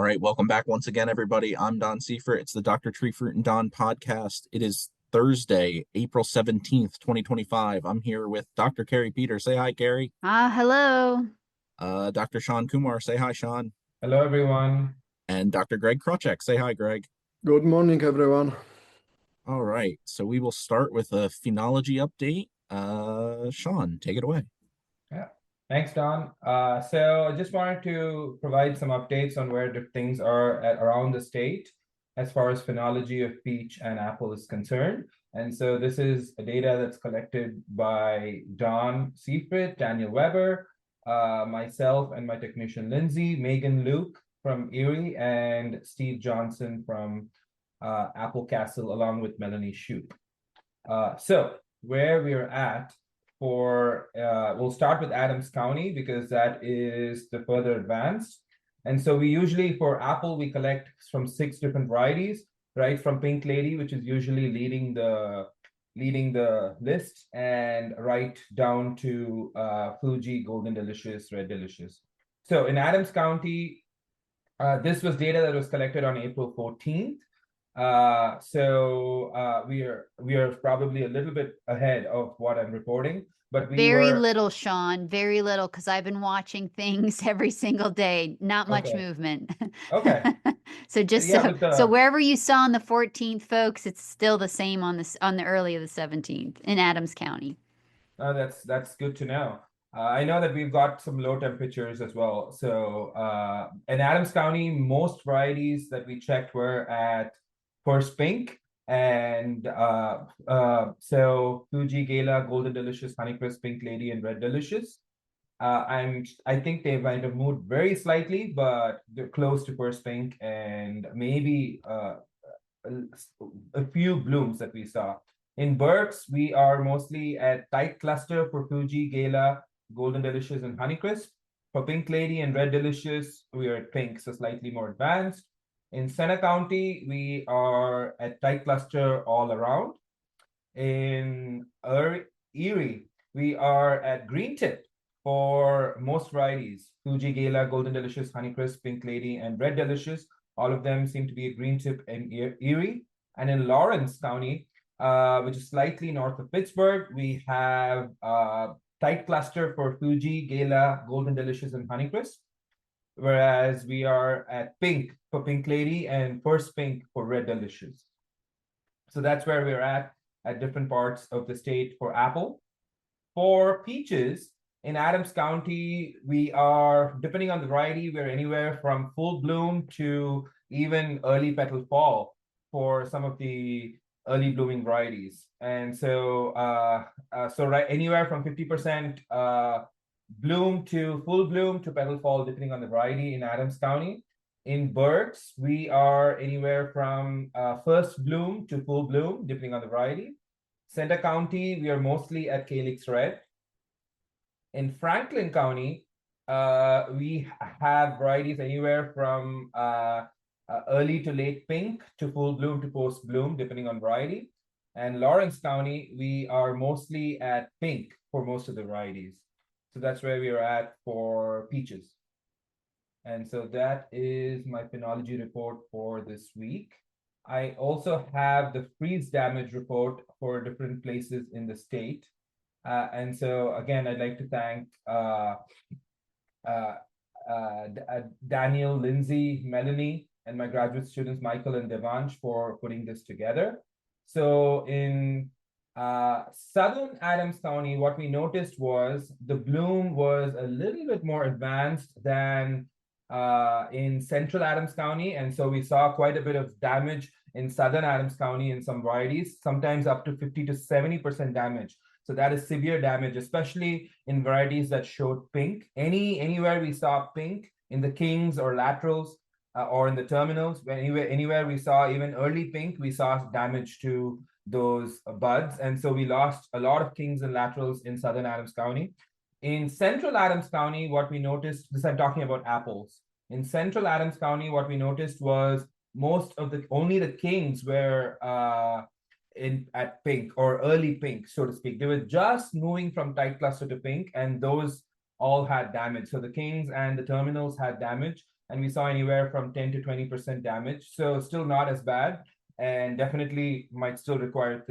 right, welcome back once again, everybody. I'm Don Seifrit. It's the Dr. Tree Fruit and Don podcast. It is Thursday, April 17th, 2025. I'm here with Dr. Carrie Peter. Say hi, Carrie. Hello. Dr. Sean Kumar. Say hi, Sean. Hello, everyone. And Dr. Greg Krawczyk. Say hi, Greg. Good morning, everyone. All right, so we will start with a phenology update. Sean, take it away. Yeah, thanks, Don. So I just wanted to provide some updates on where the things are around the state as far as phenology of peach and apple is concerned. And so this is data that's collected by Don Seifrit, Daniel Weber, myself and my technician Lindsay, Megan Luke from Erie, and Steve Johnson from Apple Castle, along with Melanie Shute. So where we are at for, we'll start with Adams County because that is the further advanced. And so we usually, for apple, we collect from 6 different varieties, right? From Pink Lady, which is usually leading the list, and right down to Fuji, Golden Delicious, Red Delicious. So in Adams County, this was data that was collected on April 14th. We are probably a little bit ahead of what I'm reporting, but Very little, Sean, very little, because I've been watching things every single day. Not much movement. Okay. So just so wherever you saw on the 14th, folks, it's still the same on the early of the 17th in Adams County. That's good to know. I know that we've got some low temperatures as well. So in Adams County, most varieties that we checked were at first pink, and so Fuji, Gala, Golden Delicious, Honeycrisp, Pink Lady, and Red Delicious. I think they might have moved very slightly, but they're close to first pink, and maybe a few blooms that we saw. In Burks, we are mostly at tight cluster for Fuji, Gala, Golden Delicious, and Honeycrisp. For Pink Lady and Red Delicious, we are at pink, so slightly more advanced. In Senna County, we are at tight cluster all around. In Erie, we are at green tip for most varieties. Fuji, Gala, Golden Delicious, Honeycrisp, Pink Lady, and Red Delicious. All of them seem to be a green tip in Erie. And in Lawrence County, which is slightly north of Pittsburgh, we have tight cluster for Fuji, Gala, Golden Delicious, and Honeycrisp. Whereas we are at pink for Pink Lady and first pink for Red Delicious. So that's where we're at different parts of the state for apple. For peaches, in Adams County, we are, depending on the variety, we're anywhere from full bloom to even early petal fall for some of the early blooming varieties. And so, right anywhere from 50% bloom to full bloom to petal fall, depending on the variety in Adams County. In Berks, we are anywhere from first bloom to full bloom, depending on the variety. Center County, we are mostly at Calyx Red. In Franklin County, we have varieties anywhere from early to late pink to full bloom to post bloom, depending on variety. And Lawrence County, we are mostly at pink for most of the varieties. So that's where we are at for peaches. And so that is my phenology report for this week. I also have the freeze damage report for different places in the state. And so again, I'd like to thank Daniel, Lindsay, Melanie, and my graduate students, Michael and Devansh, for putting this together. So in Southern Adams County, what we noticed was the bloom was a little bit more advanced than in Central Adams County. And so we saw quite a bit of damage in Southern Adams County in some varieties, sometimes up to 50 to 70% damage. So that is severe damage, especially in varieties that showed pink. Anywhere we saw pink in the kings or laterals or in the terminals, anywhere we saw even early pink, we saw damage to those buds. And so we lost a lot of kings and laterals in Southern Adams County. In Central Adams County, what we noticed, this I'm talking about apples. In Central Adams County, what we noticed was only the kings were at pink or early pink, so to speak. They were just moving from tight cluster to pink, and those all had damage. So the kings and the terminals had damage. and we saw anywhere from 10 to 20% damage. So still not as bad, and definitely might still require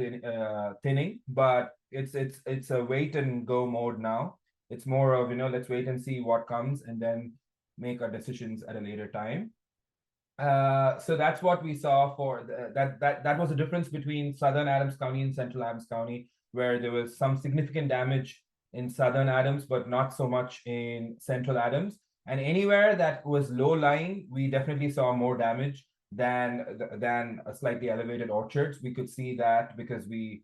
thinning, but it's a wait and go mode now. It's more of, let's wait and see what comes and then make our decisions at a later time. So that's what we saw for that was the difference between Southern Adams County and Central Adams County, where there was some significant damage in Southern Adams, but not so much in Central Adams. And anywhere that was low lying, we definitely saw more damage than a slightly elevated orchards. We could see that because we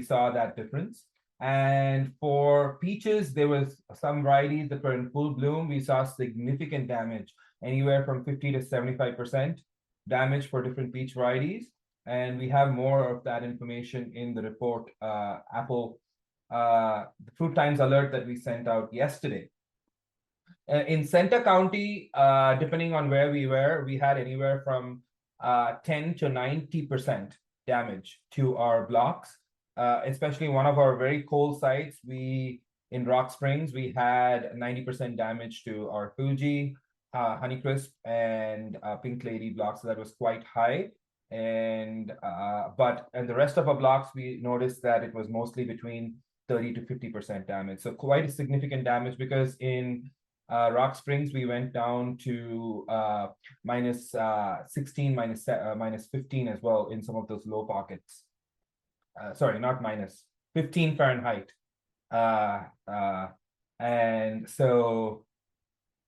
saw that difference. And for peaches, there was some varieties that were in full bloom. We saw significant damage, anywhere from 50 to 75% damage for different peach varieties. And we have more of that information in the report, the Fruit Times alert that we sent out yesterday. In Center County, depending on where we were, we had anywhere from 10 to 90% damage to our blocks. Especially one of our very cold sites, in Rock Springs, we had 90% damage to our Fuji, Honeycrisp, and Pink Lady blocks. So that was quite high. And the rest of our blocks, we noticed that it was mostly between 30 to 50% damage. So quite a significant damage, because in Rock Springs, we went down to minus 16, minus 15 as well in some of those low pockets. Sorry, not minus 15 Fahrenheit. And so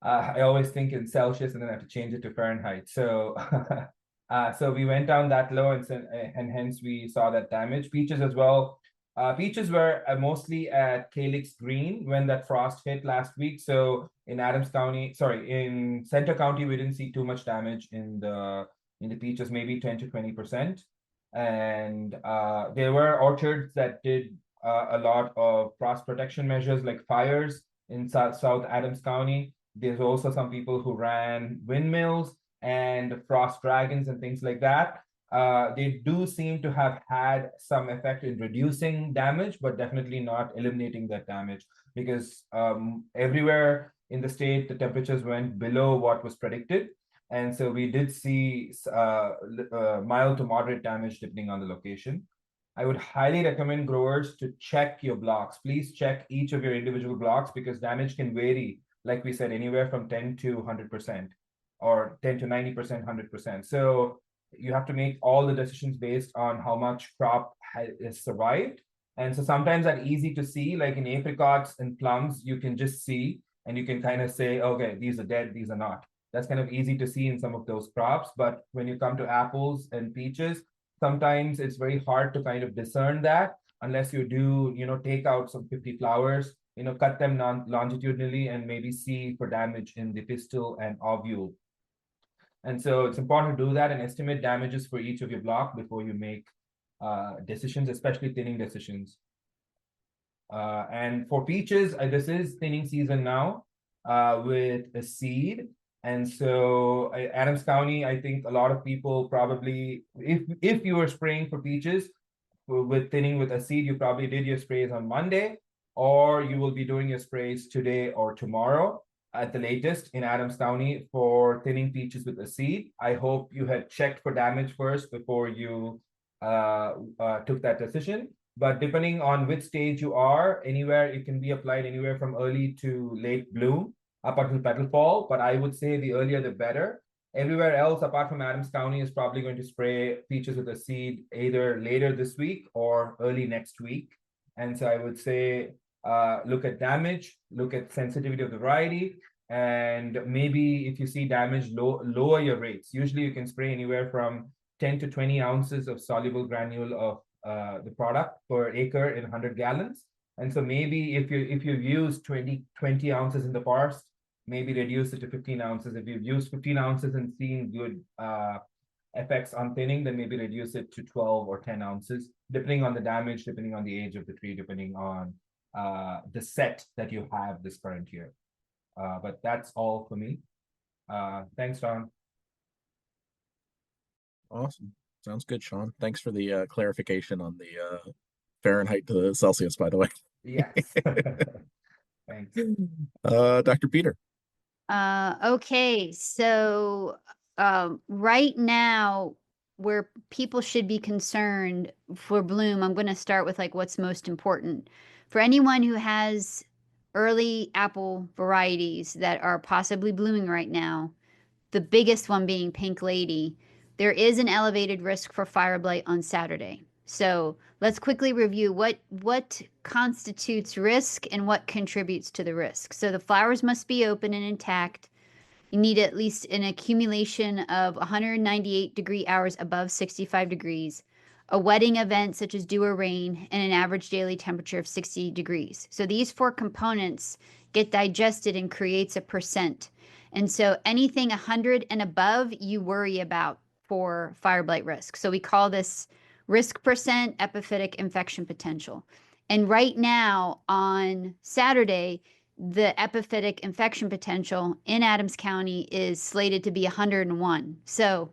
I always think in Celsius and then I have to change it to Fahrenheit. So so we went down that low, and hence we saw that damage. Peaches as well. Peaches were mostly at Calyx green when that frost hit last week. So in in Center County, we didn't see too much damage in the peaches, maybe 10 to 20%. And there were orchards that did a lot of frost protection measures like fires in South Adams County. There's also some people who ran windmills and frost dragons and things like that. They do seem to have had some effect in reducing damage, but definitely not eliminating that damage, because everywhere in the state, the temperatures went below what was predicted. And so we did see mild to moderate damage depending on the location. I would highly recommend growers to check your blocks. Please check each of your individual blocks, because damage can vary, like we said, anywhere from 10 to 100%, or 10 to 90%, 100%. So you have to make all the decisions based on how much crop has survived. And so sometimes that's easy to see, like in apricots and plums, you can just see, and you can kind of say, okay, these are dead, these are not. That's kind of easy to see in some of those crops. But when you come to apples and peaches, sometimes it's very hard to kind of discern that unless you do, take out some 50 flowers, cut them longitudinally and maybe see for damage in the pistil and ovule. And so it's important to do that and estimate damages for each of your block before you make decisions, especially thinning decisions. And for peaches, this is thinning season now with a seed. And so Adams County, I think a lot of people probably, if you were spraying for peaches with thinning with a seed, you probably did your sprays on Monday, or you will be doing your sprays today or tomorrow at the latest in Adams County for thinning peaches with a seed. I hope you had checked for damage first before you took that decision. But depending on which stage you are, it can be applied anywhere from early to late bloom, up until petal fall, but I would say the earlier the better. Everywhere else apart from Adams County is probably going to spray peaches with a seed either later this week or early next week. And so I would say look at damage, look at sensitivity of the variety, and maybe if you see damage, lower your rates. Usually you can spray anywhere from 10 to 20 ounces of soluble granule of the product per acre in 100 gallons. And so maybe if you've used 20 ounces in the past, maybe reduce it to 15 ounces. If you've used 15 ounces and seen good effects on thinning, then maybe reduce it to 12 or 10 ounces, depending on the damage, depending on the age of the tree, depending on the set that you have this current year. But that's all for me. Thanks, Don. Awesome. Sounds good, Sean. Thanks for the clarification on the Fahrenheit to Celsius, by the way. Yes. Thanks. Dr. Peter. Okay, so right now, where people should be concerned for bloom, I'm going to start with like what's most important. For anyone who has early apple varieties that are possibly blooming right now, the biggest one being Pink Lady, there is an elevated risk for fire blight on Saturday. So let's quickly review what constitutes risk and what contributes to the risk. So the flowers must be open and intact. You need at least an accumulation of 198 degree hours above 65 degrees, a wetting event such as dew or rain, and an average daily temperature of 60 degrees. So these four components get digested and creates a percent. And so anything 100 and above, you worry about for fire blight risk. So we call this risk percent, epiphytic infection potential. And right now on Saturday, the epiphytic infection potential in Adams County is slated to be 101. So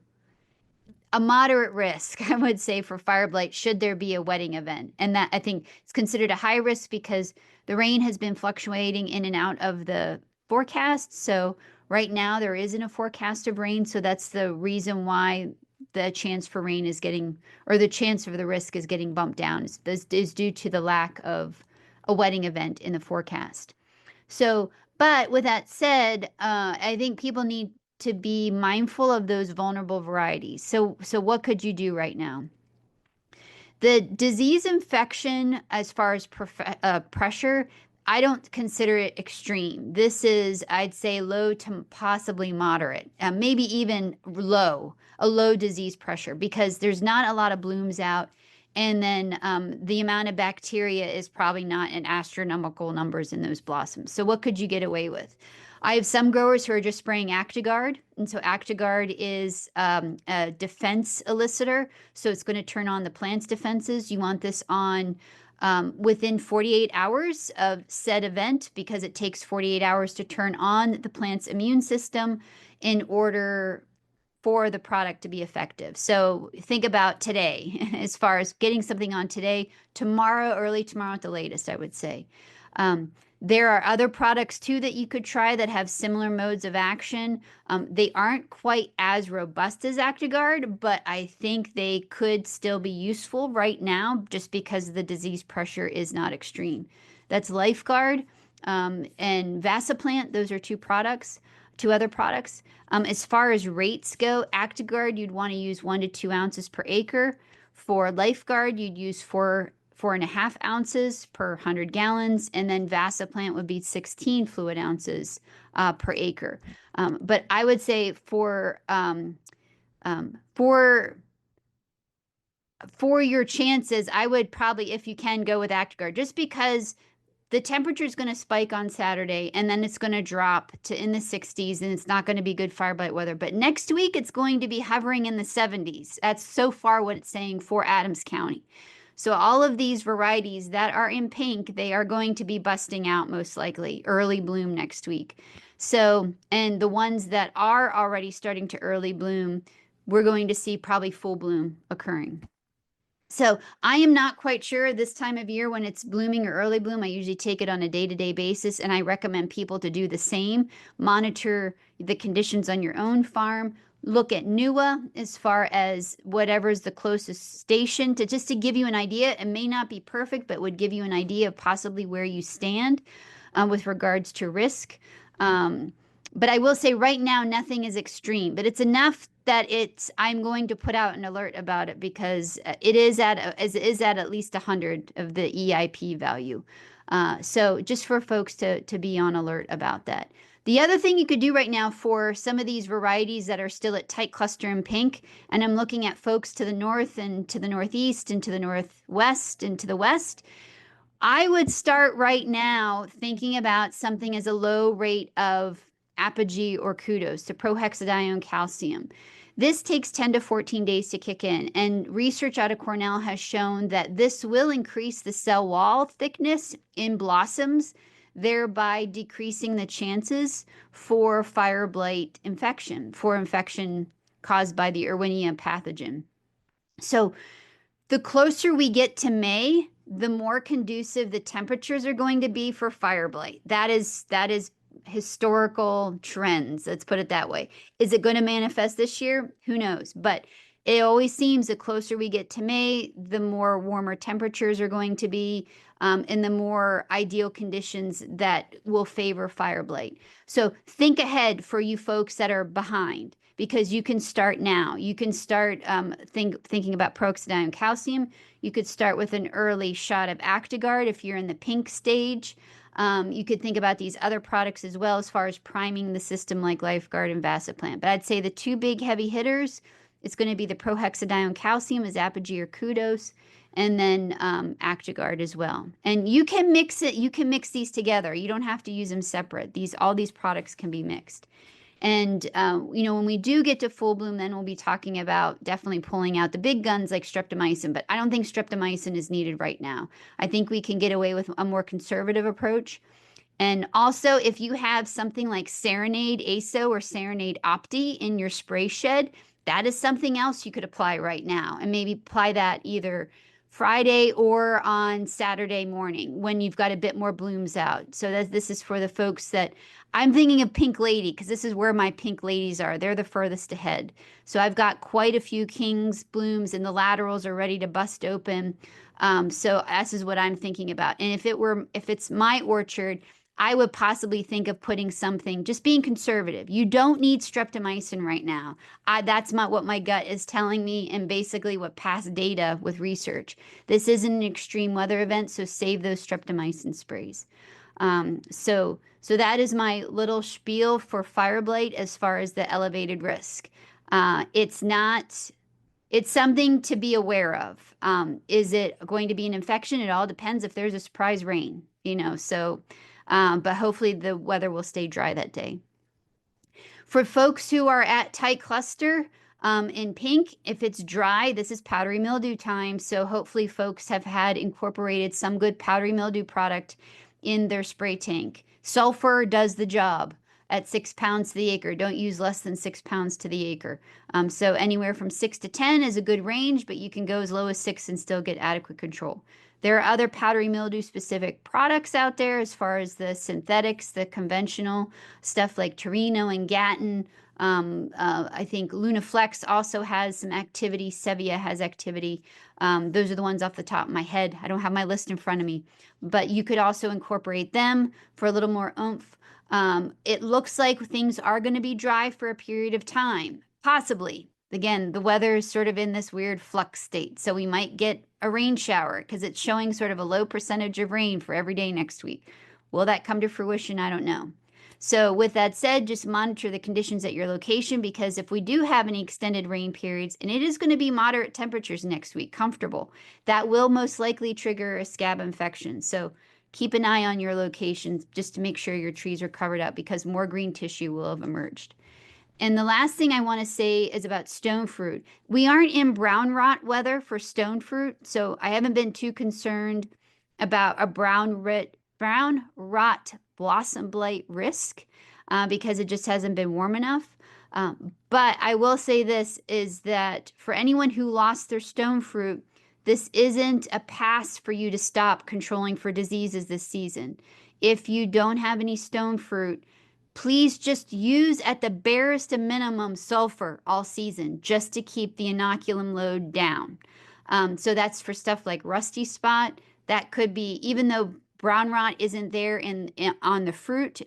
a moderate risk, I would say, for fire blight should there be a wetting event. And that I think it's considered a high risk because the rain has been fluctuating in and out of the forecast. So right now there isn't a forecast of rain. So that's the reason why the chance for rain is getting, or the chance of the risk is getting bumped down. This is due to the lack of a wetting event in the forecast. So, but with that said, I think people need to be mindful of those vulnerable varieties. So what could you do right now? The disease infection, as far as pressure, I don't consider it extreme. This is, I'd say, low to possibly moderate, maybe even low, a low disease pressure, because there's not a lot of blooms out. And then the amount of bacteria is probably not in astronomical numbers in those blossoms. So what could you get away with? I have some growers who are just spraying Actigard. And so Actigard is a defense elicitor. So it's going to turn on the plant's defenses. You want this on within 48 hours of said event, because it takes 48 hours to turn on the plant's immune system in order for the product to be effective. So think about today, as far as getting something on today, tomorrow, early tomorrow at the latest, I would say. There are other products too that you could try that have similar modes of action. They aren't quite as robust as Actigard, but I think they could still be useful right now just because the disease pressure is not extreme. That's LifeGuard and Vasaplant. Those are two other products. As far as rates go, Actigard, you'd want to use 1 to 2 ounces per acre. For LifeGuard, you'd use 4.5 ounces per 100 gallons, and then Vasaplant would be 16 fluid ounces per acre. But I would say for your chances, I would probably, if you can, go with Actigard, just because the temperature is going to spike on Saturday, and then it's going to drop to in the 60s, and it's not going to be good fire blight weather. But next week, it's going to be hovering in the 70s. That's so far what it's saying for Adams County. So all of these varieties that are in pink, they are going to be busting out most likely early bloom next week. So, and the ones that are already starting to early bloom, we're going to see probably full bloom occurring. So I am not quite sure this time of year when it's blooming or early bloom. I usually take it on a day-to-day basis, and I recommend people to do the same. Monitor the conditions on your own farm. Look at NUA as far as whatever's the closest station to just to give you an idea. It may not be perfect, but would give you an idea of possibly where you stand with regards to risk. But I will say right now, nothing is extreme, but it's enough that I'm going to put out an alert about it because it is at least 100 of the EIP value. So just for folks to be on alert about that. The other thing you could do right now for some of these varieties that are still at tight cluster in pink, and I'm looking at folks to the north and to the northeast and to the northwest and to the west, I would start right now thinking about something as a low rate of apogee or kudos, so prohexadione calcium. This takes 10 to 14 days to kick in, and research out of Cornell has shown that this will increase the cell wall thickness in blossoms, thereby decreasing the chances for fire blight infection, for infection caused by the Erwinia pathogen. So the closer we get to May, the more conducive the temperatures are going to be for fire blight. That is historical trends. Let's put it that way. Is it going to manifest this year? Who knows? But it always seems the closer we get to May, the more warmer temperatures are going to be, and the more ideal conditions that will favor fire blight. So think ahead for you folks that are behind, because you can start now. You can start thinking about peroxidine calcium. You could start with an early shot of Actigard if you're in the pink stage. You could think about these other products as well as far as priming the system like Lifeguard and Vasoplant. But I'd say the two big heavy hitters, it's going to be the prohexadione calcium as Apogee or Kudos, and then Actigard as well. And you can mix it. You can mix these together. You don't have to use them separate. All these products can be mixed. And, when we do get to full bloom, then we'll be talking about definitely pulling out the big guns like streptomycin. But I don't think streptomycin is needed right now. I think we can get away with a more conservative approach. And also, if you have something like Serenade ASO or Serenade Opti in your spray shed, that is something else you could apply right now. And maybe apply that either Friday or on Saturday morning when you've got a bit more blooms out. So this is for the folks that I'm thinking of Pink Lady, because this is where my pink ladies are. They're the furthest ahead. So I've got quite a few King's blooms and the laterals are ready to bust open. So this is what I'm thinking about. And if it's my orchard, I would possibly think of putting something, just being conservative. You don't need streptomycin right now. That's what my gut is telling me, and basically what past data with research. This isn't an extreme weather event, so save those streptomycin sprays. So that is my little spiel for fire blight as far as the elevated risk. It's something to be aware of. Is it going to be an infection? It all depends if there's a surprise rain, but hopefully the weather will stay dry that day. For folks who are at tight cluster in pink, if it's dry, this is powdery mildew time. So hopefully folks have had incorporated some good powdery mildew product in their spray tank. Sulfur does the job at 6 pounds to the acre. Don't use less than 6 pounds to the acre. So anywhere from 6 to 10 is a good range, but you can go as low as 6 and still get adequate control. There are other powdery mildew specific products out there as far as the synthetics, the conventional stuff like Torino and Gatton. I think Lunaflex also has some activity. Sevia has activity. Those are the ones off the top of my head. I don't have my list in front of me, but you could also incorporate them for a little more oomph. It looks like things are going to be dry for a period of time, possibly. Again, the weather is sort of in this weird flux state, so we might get a rain shower because it's showing sort of a low percentage of rain for every day next week. Will that come to fruition? I don't know. So with that said, just monitor the conditions at your location, because if we do have any extended rain periods, and it is going to be moderate temperatures next week, comfortable, that will most likely trigger a scab infection. So keep an eye on your locations just to make sure your trees are covered up, because more green tissue will have emerged. And the last thing I want to say is about stone fruit. We aren't in brown rot weather for stone fruit, so I haven't been too concerned about a brown rot blossom blight risk because it just hasn't been warm enough. But I will say this, is that for anyone who lost their stone fruit, this isn't a pass for you to stop controlling for diseases this season. If you don't have any stone fruit, please just use at the barest of minimum sulfur all season just to keep the inoculum load down. So that's for stuff like rusty spot. That could be, even though brown rot isn't there on the fruit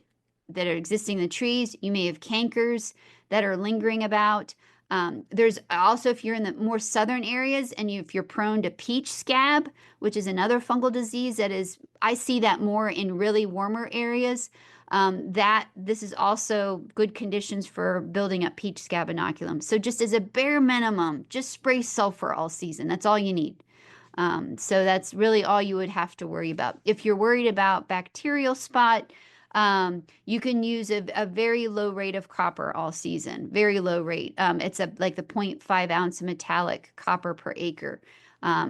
that are existing in the trees, you may have cankers that are lingering about. There's also, if you're in the more southern areas and if you're prone to peach scab, which is another fungal disease I see that more in really warmer areas, this is also good conditions for building up peach scab inoculum. So just as a bare minimum, just spray sulfur all season. That's all you need. So that's really all you would have to worry about. If you're worried about bacterial spot, you can use a very low rate of copper all season, very low rate. It's like the 0.5 ounce metallic copper per acre.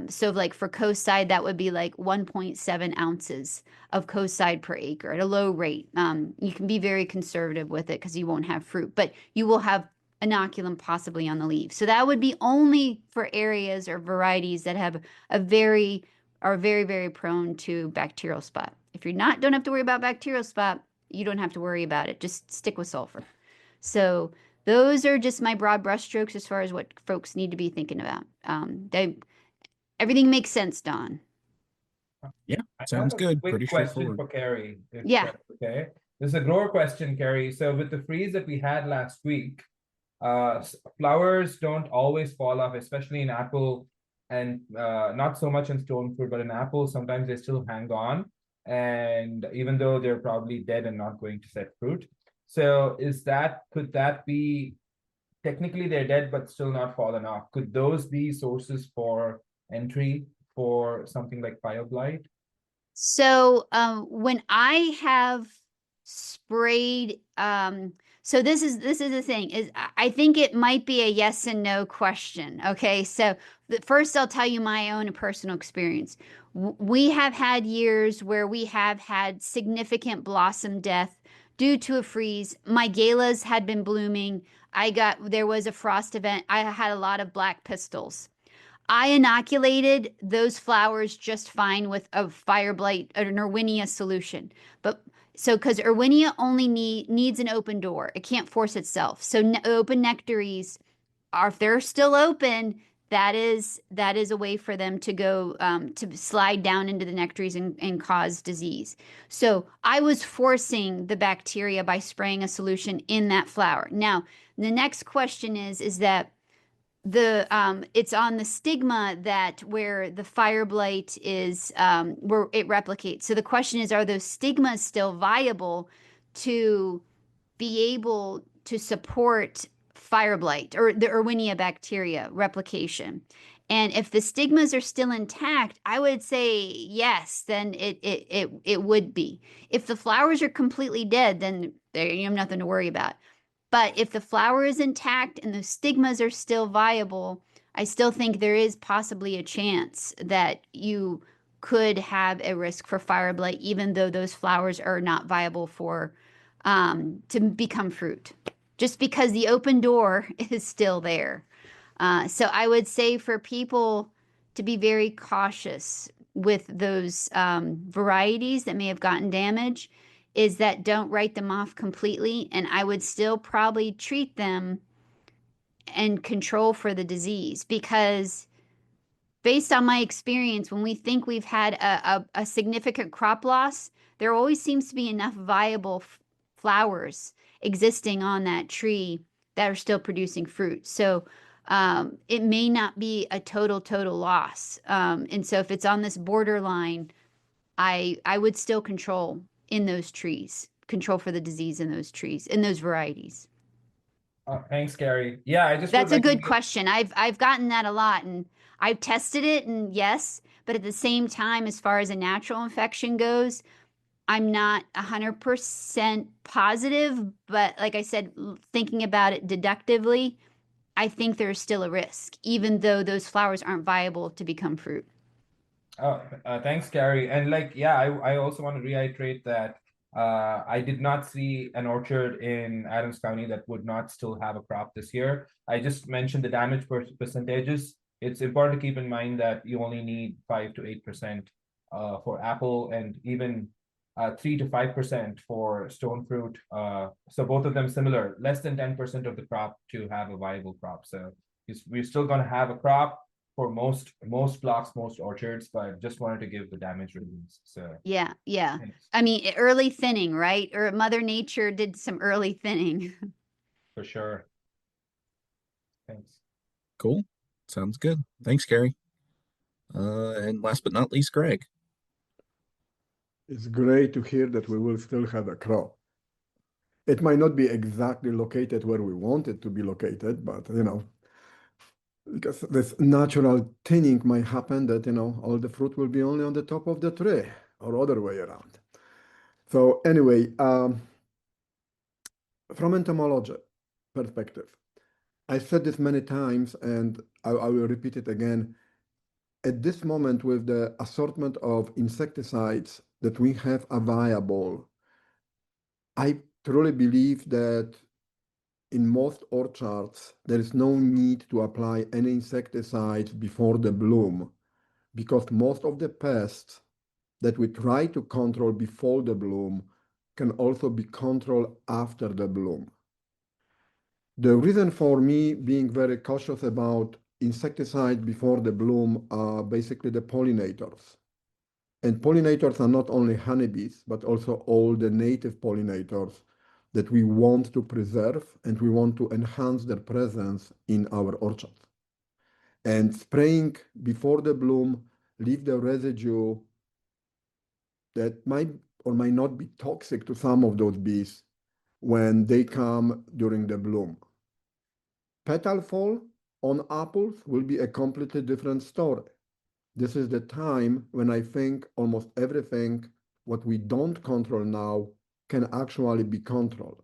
So like for coast-side, that would be like 1.7 ounces of coast-side per acre at a low rate. You can be very conservative with it because you won't have fruit, but you will have inoculum possibly on the leaves. So that would be only for areas or varieties that are very, very prone to bacterial spot. If you're don't have to worry about bacterial spot, you don't have to worry about it. Just stick with sulfur. So those are just my broad brushstrokes as far as what folks need to be thinking about. Everything makes sense, Don. Yeah, I sounds have a good. quick Pretty question straightforward. for Kari, if Yeah. that's okay. This is a grower question, Kari. So with the freeze that we had last week, flowers don't always fall off, especially in apple, and not so much in stone fruit, but in apple, sometimes they still hang on. And even though they're probably dead and not going to set fruit. So could that be, technically they're dead, but still not fallen off? Could those be sources for entry for something like fire blight? So when I have sprayed, so this is the thing is I think it might be a yes and no question. Okay, so first I'll tell you my own personal experience. We have had years where we have had significant blossom death due to a freeze. My galas had been blooming. There was a frost event. I had a lot of black pistils. I inoculated those flowers just fine with a fire blight, an Erwinia solution. But so because Erwinia only needs an open door, it can't force itself. So open nectaries are, if they're still open, that is a way for them to go to slide down into the nectaries and cause disease. So I was forcing the bacteria by spraying a solution in that flower. Now the next question is that it's on the stigma that where the fire blight is where it replicates. So the question is, are those stigmas still viable to be able to support fire blight or the Erwinia bacteria replication? And if the stigmas are still intact, I would say yes, then it would be. If the flowers are completely dead, then you have nothing to worry about. But if the flower is intact and the stigmas are still viable, I still think there is possibly a chance that you could have a risk for fire blight, even though those flowers are not viable for to become fruit, just because the open door is still there. So I would say for people to be very cautious with those varieties that may have gotten damage is that don't write them off completely. And I would still probably treat them and control for the disease because based on my experience, when we think we've had a significant crop loss, there always seems to be enough viable flowers existing on that tree that are still producing fruit. So it may not be a total loss. And so if it's on this borderline, I would still control in those trees, control for the disease in those trees, in those varieties. Thanks, Kari. Yeah, I just would That's a like to good question. I've gotten that a lot and I've tested it and yes, but at the same time, as far as a natural infection goes, I'm not 100% positive, but like I said, thinking about it deductively, I think there's still a risk, even though those flowers aren't viable to become fruit. Thanks, Kari. And like, yeah, I also want to reiterate that I did not see an orchard in Adams County that would not still have a crop this year. I just mentioned the damage percentages. It's important to keep in mind that you only need 5 to 8% for apple and even 3 to 5% for stone fruit. So both of them similar, less than 10% of the crop to have a viable crop. So we're still going to have a crop for most blocks, most orchards, but just wanted to give the damage readings. So yeah. thanks. I mean, early thinning, right? Or Mother Nature did some early thinning. For sure. Thanks. Cool. Sounds good. Thanks, Kari. And last but not least, Greg. It's great to hear that we will still have a crop. It might not be exactly located where we want it to be located, but because this natural thinning might happen that, all the fruit will be only on the top of the tree or other way around. So anyway, from entomology perspective, I said this many times and I will repeat it again. At this moment, with the assortment of insecticides that we have available, I truly believe that in most orchards, there is no need to apply any insecticides before the bloom because most of the pests that we try to control before the bloom can also be controlled after the bloom. The reason for me being very cautious about insecticide before the bloom are basically the pollinators. And pollinators are not only honeybees, but also all the native pollinators that we want to preserve and we want to enhance their presence in our orchards. And spraying before the bloom leave the residue that might or might not be toxic to some of those bees when they come during the bloom. Petal fall on apples will be a completely different story. This is the time when I think almost everything what we don't control now can actually be controlled.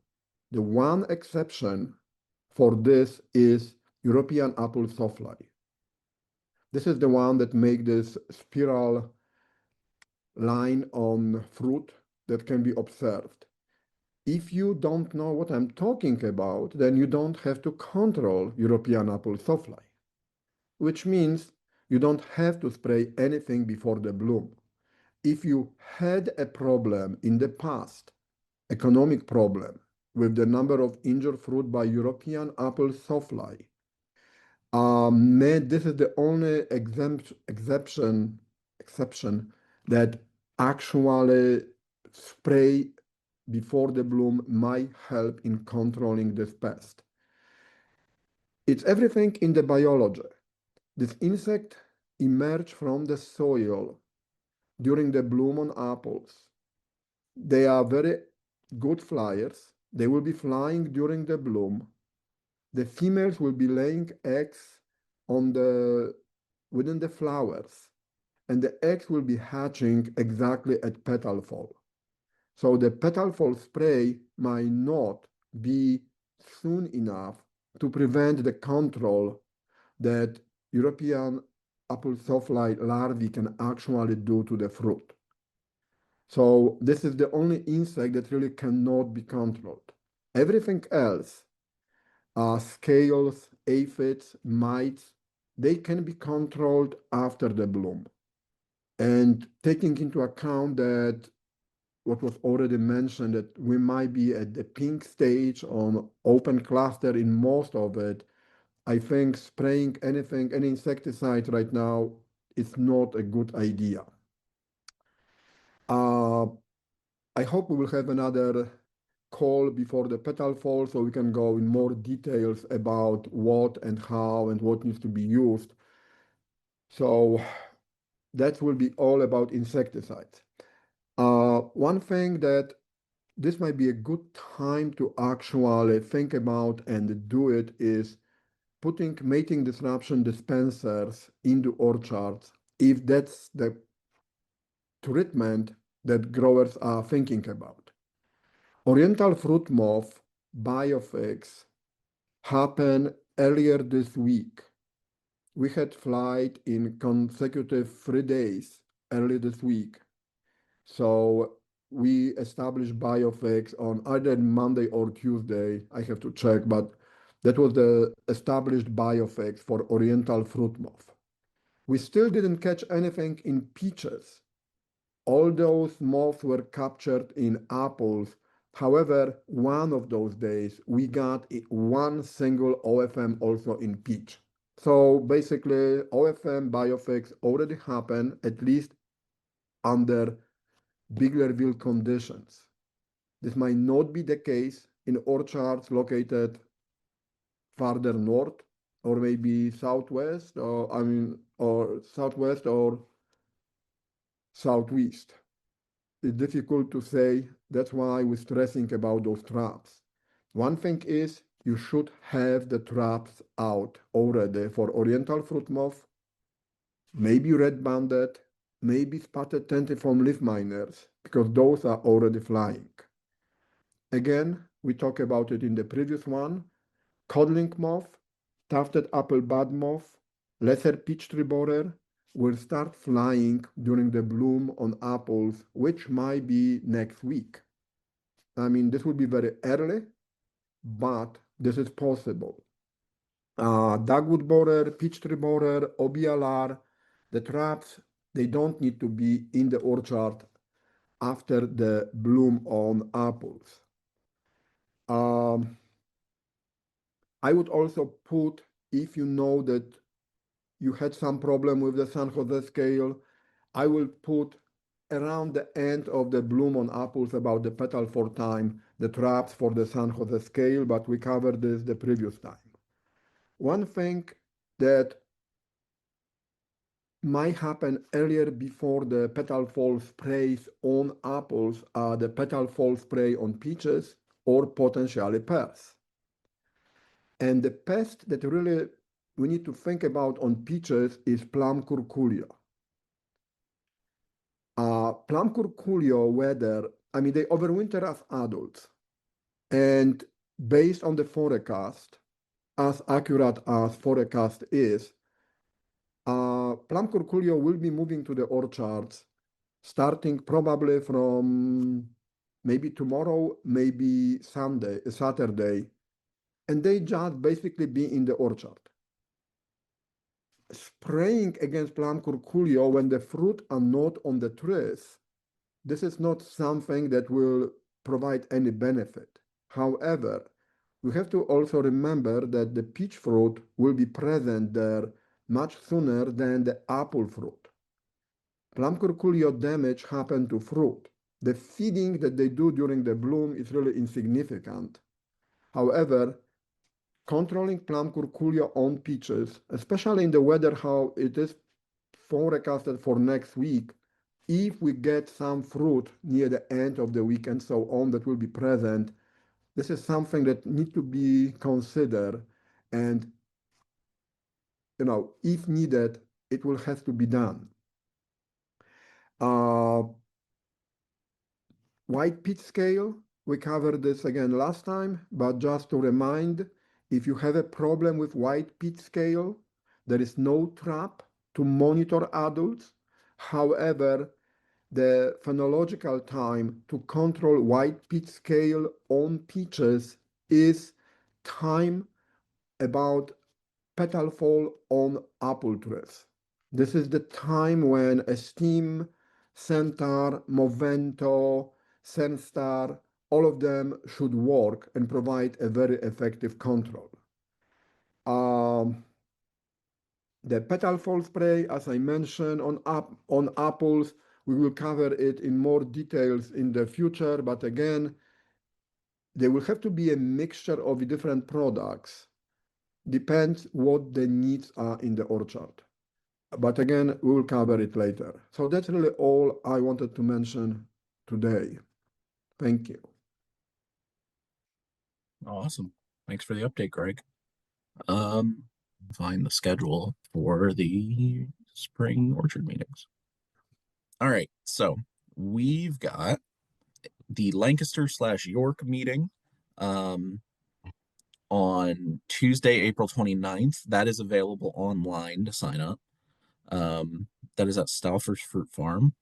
The one exception for this is European apple softfly. This is the one that make this spiral line on fruit that can be observed. If you don't know what I'm talking about, then you don't have to control European apple softfly, which means you don't have to spray anything before the bloom. If you had a problem in the past, economic problem, with the number of injured fruit by European apple softfly, this is the only exception that actually spray before the bloom might help in controlling this pest. It's everything in the biology. This insect emerge from the soil during the bloom on apples. They are very good flyers. They will be flying during the bloom. The females will be laying eggs within the flowers, and the eggs will be hatching exactly at petal fall. So the petal fall spray might not be soon enough to prevent the control that European apple softfly larvae can actually do to the fruit. So this is the only insect that really cannot be controlled. Everything else, scales, aphids, mites, they can be controlled after the bloom. And taking into account that what was already mentioned, that we might be at the pink stage on open cluster in most of it, I think spraying anything, any insecticide right now is not a good idea. I hope we will have another call before the petal fall so we can go in more details about what and how and what needs to be used. So that will be all about insecticides. One thing that this might be a good time to actually think about and do it is putting mating disruption dispensers into orchards if that's the treatment that growers are thinking about. Oriental fruit moth biofix happened earlier this week. We had flight in consecutive 3 days early this week. So we established biofix on either Monday or Tuesday. I have to check, but that was the established biofix for Oriental fruit moth. We still didn't catch anything in peaches. All those moths were captured in apples. However, one of those days, we got one single OFM also in peach. So basically, OFM biofix already happened, at least under Biglerville conditions. This might not be the case in orchards located farther north, or maybe southwest, or southwest or southeast. It's difficult to say. That's why we're stressing about those traps. One thing is you should have the traps out already for Oriental fruit moth, maybe red-banded, maybe spotted tentiform leaf miners, because those are already flying. Again, we talked about it in the previous one. Codling moth, tufted apple bud moth, lesser peach tree borer will start flying during the bloom on apples, which might be next week. I mean, this will be very early, but this is possible. Dogwood borer, peach tree borer, OBLR, the traps, they don't need to be in the orchard after the bloom on apples. I would also put, if you know that you had some problem with the San Jose scale, I will put around the end of the bloom on apples about the petal for time, the traps for the San Jose scale, but we covered this the previous time. One thing that might happen earlier before the petal fall sprays on apples are the petal fall spray on peaches or potentially pears. And the pest that really we need to think about on peaches is plum curculio. Plum curculio weather, I mean, they overwinter as adults. And based on the forecast, as accurate as forecast is, plum curculio will be moving to the orchards starting probably from maybe tomorrow, maybe Saturday, and they just basically be in the orchard. Spraying against plum curculio when the fruit are not on the trees, this is not something that will provide any benefit. However, we have to also remember that the peach fruit will be present there much sooner than the apple fruit. Plum curculio damage happen to fruit. The feeding that they do during the bloom is really insignificant. However, controlling plum curculio on peaches, especially in the weather how it is forecasted for next week, if we get some fruit near the end of the week and so on that will be present, this is something that need to be considered, and if needed, it will have to be done. White peach scale, we covered this again last time, but just to remind, if you have a problem with white peach scale, there is no trap to monitor adults. However, the phenological time to control white peach scale on peaches is time about petal fall on apple trees. This is the time when Esteem, Centaur, Movento, Senstar, all of them should work and provide a very effective control. The petal fall spray, as I mentioned, on apples, we will cover it in more details in the future, but again, there will have to be a mixture of different products. Depends what the needs are in the orchard. But again, we will cover it later. So that's really all I wanted to mention today. Thank you. Awesome. Thanks for the update, Greg. Find the schedule for the spring orchard meetings. All right, so we've got the Lancaster/York meeting on Tuesday, April 29th. That is available online to sign up. That is at Stauffer's Fruit Farm.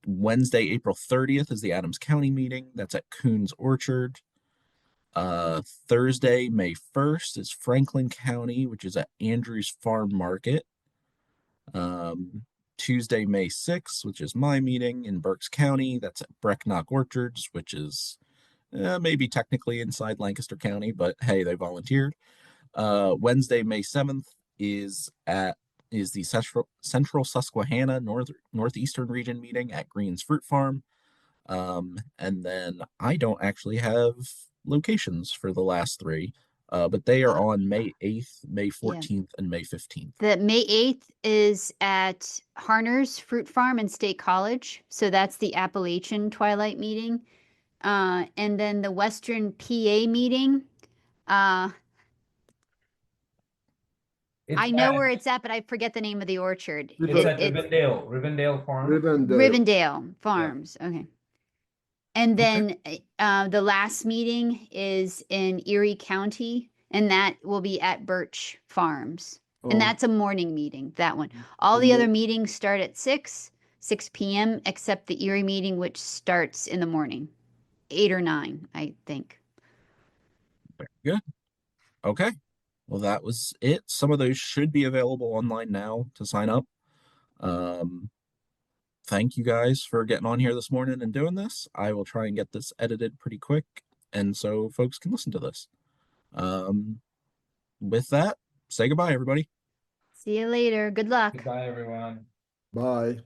Wednesday, April 30th is the Adams County meeting. That's at Coons Orchard. Thursday, May 1st is Franklin County, which is at Andrews Farm Market. Tuesday, May 6th, which is my meeting in Berks County. That's at Brecknock Orchards, which is maybe technically inside Lancaster County, but hey, they volunteered. Wednesday, May 7th is the Central Susquehanna Northeastern Region meeting at Green's Fruit Farm. And then I don't actually have locations for the last three, but they are on May 8th, May 14th, and May 15th. The May 8th is at Harner's Fruit Farm and State College. So that's the Appalachian Twilight meeting. And then the Western PA meeting. I know where it's at, but I forget the name of the orchard. It's at Rivendell Farm. Rivendell Farms. Yeah. Okay. And then the last meeting is in Erie County, and that will be at Birch Farms. And that's a morning meeting, that one. All the other meetings start at 6 p.m., except the Erie meeting, which starts in the morning, 8 or 9, I think. Very good. Okay. Well, that was it. Some of those should be available online now to sign up. thank you guys for getting on here this morning and doing this. I will try and get this edited pretty quick, and so folks can listen to this. With that, say goodbye, everybody. See you later. Good luck. Goodbye, everyone. Bye.